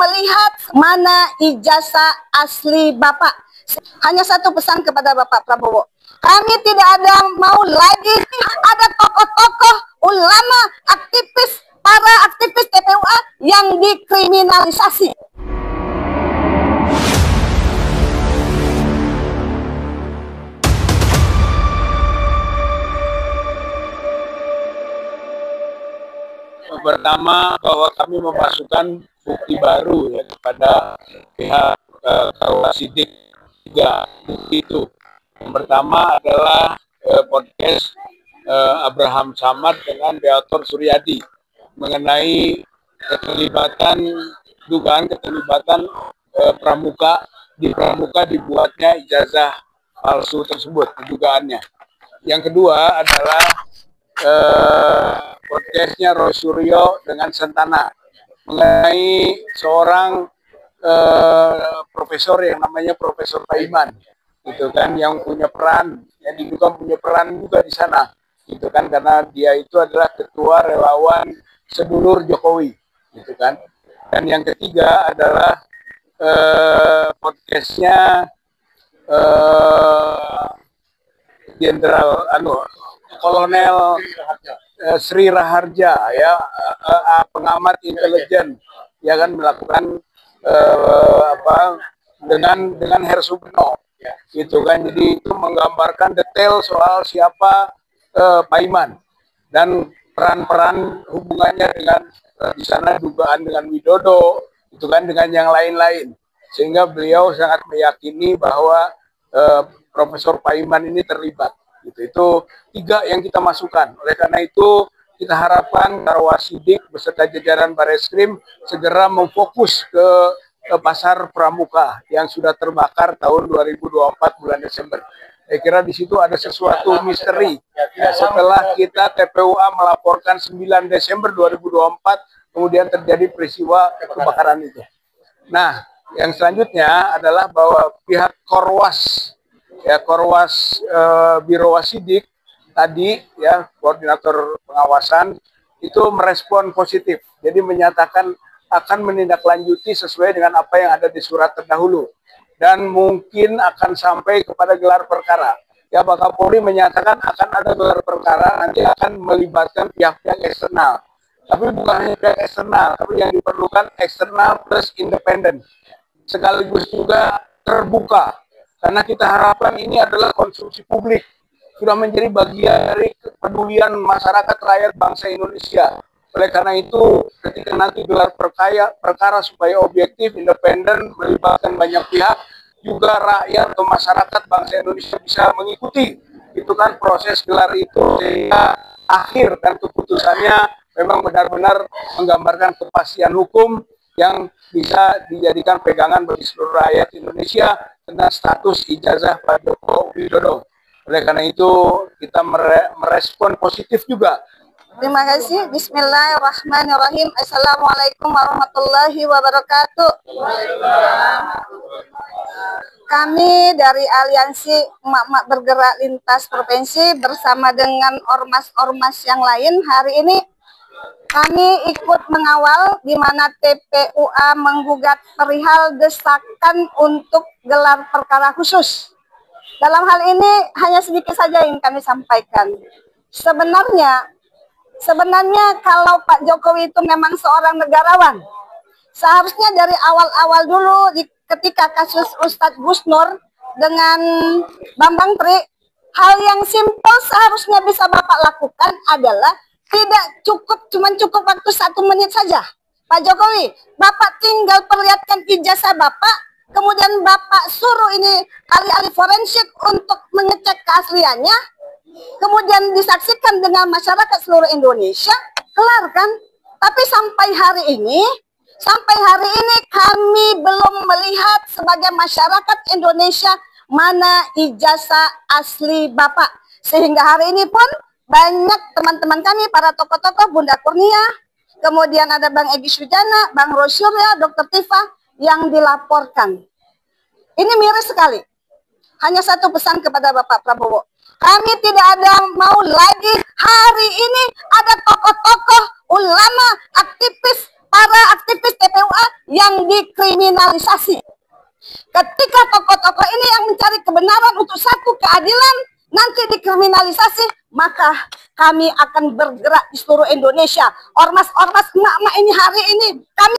melihat mana ijazah asli Bapak. Hanya satu pesan kepada Bapak Prabowo. Kami tidak ada mau lagi ada tokoh-tokoh, ulama, aktivis, para aktivis TPUA yang dikriminalisasi. Pertama, bahwa kami memasukkan bukti baru ya kepada pihak KUA Sidik 3 bukti itu. Yang pertama adalah podcast Abraham Samad dengan Beator Suryadi mengenai dugaan keterlibatan pramuka dibuatnya ijazah palsu tersebut, dugaannya. Yang kedua adalah podcastnya Roy Suryo dengan Sentana mengenai seorang profesor yang namanya Profesor Paiman, gitu kan, yang punya peran, yang diduga punya peran juga di sana, gitu kan, karena dia itu adalah ketua relawan sedulur Jokowi, gitu kan. Dan yang ketiga adalah podcastnya Jenderal Kolonel Sri Raharja, ya, pengamat intelijen, ya kan, melakukan dengan Hersubno, gitu kan. Jadi itu menggambarkan detail soal siapa Paiman dan peran-peran hubungannya dengan di sana, dugaan dengan Widodo, itu kan, dengan yang lain-lain, sehingga beliau sangat meyakini bahwa Profesor Paiman ini terlibat. Itu 3 yang kita masukkan. Oleh karena itu kita harapkan KUA Sidik beserta jajaran Bareskrim segera memfokus ke pasar pramuka yang sudah terbakar tahun 2024 bulan Desember. Saya kira di situ ada sesuatu misteri. Ya, setelah kita TPUA melaporkan 9 Desember 2024, kemudian terjadi peristiwa kebakaran itu. Nah, yang selanjutnya adalah bahwa pihak Korwas, ya, Korwas Biro Wasidik tadi, ya, koordinator pengawasan itu merespon positif. Jadi menyatakan akan menindaklanjuti sesuai dengan apa yang ada di surat terdahulu dan mungkin akan sampai kepada gelar perkara. Ya, Pak Kapolri menyatakan akan ada gelar perkara, nanti akan melibatkan pihak-pihak eksternal. Tapi bukan hanya pihak eksternal, tapi yang diperlukan eksternal plus independen. Sekaligus juga terbuka. Karena kita harapkan ini adalah konsumsi publik. Sudah menjadi bagian dari kepedulian masyarakat rakyat bangsa Indonesia. Oleh karena itu, ketika nanti gelar perkara supaya objektif, independen, melibatkan banyak pihak, juga rakyat atau masyarakat bangsa Indonesia bisa mengikuti. Itu kan proses gelar itu, sehingga akhir dan keputusannya memang benar-benar menggambarkan kepastian hukum yang bisa dijadikan pegangan bagi seluruh rakyat Indonesia tentang status ijazah Pak Joko Widodo. Oleh karena itu kita merespon positif juga. Terima kasih. Bismillahirrahmanirrahim. Assalamualaikum warahmatullahi wabarakatuh. Kami dari Aliansi Emak-Emak Bergerak Lintas Provinsi bersama dengan ormas-ormas yang lain hari ini kami ikut mengawal di mana TPUA menggugat perihal desakan untuk gelar perkara khusus. Dalam hal ini hanya sedikit saja yang kami sampaikan. Sebenarnya kalau Pak Jokowi itu memang seorang negarawan, seharusnya dari awal-awal dulu ketika kasus Ustadz Gus Nur dengan Bambang Tri, hal yang simpel seharusnya bisa Bapak lakukan adalah tidak cukup waktu 1 menit saja. Pak Jokowi, Bapak tinggal perlihatkan ijazah Bapak, kemudian Bapak suruh ini ahli-ahli forensik untuk mengecek keasliannya, kemudian disaksikan dengan masyarakat seluruh Indonesia, kelar kan? Tapi sampai hari ini kami belum melihat sebagai masyarakat Indonesia mana ijazah asli Bapak. Sehingga hari ini pun banyak teman-teman kami, para tokoh-tokoh, Bunda Kurnia, kemudian ada Bang Egy Sujana, Bang Roy Suryo, Dr. Tifa, yang dilaporkan. Ini miris sekali. Hanya satu pesan kepada Bapak Prabowo. Kami tidak ada mau lagi hari ini ada tokoh-tokoh, ulama, aktivis, para aktivis TPUA yang dikriminalisasi. Ketika tokoh-tokoh ini yang mencari kebenaran untuk satu keadilan nanti dikriminalisasi, maka kami akan bergerak di seluruh Indonesia. Ormas-ormas emak-emak ini hari ini kami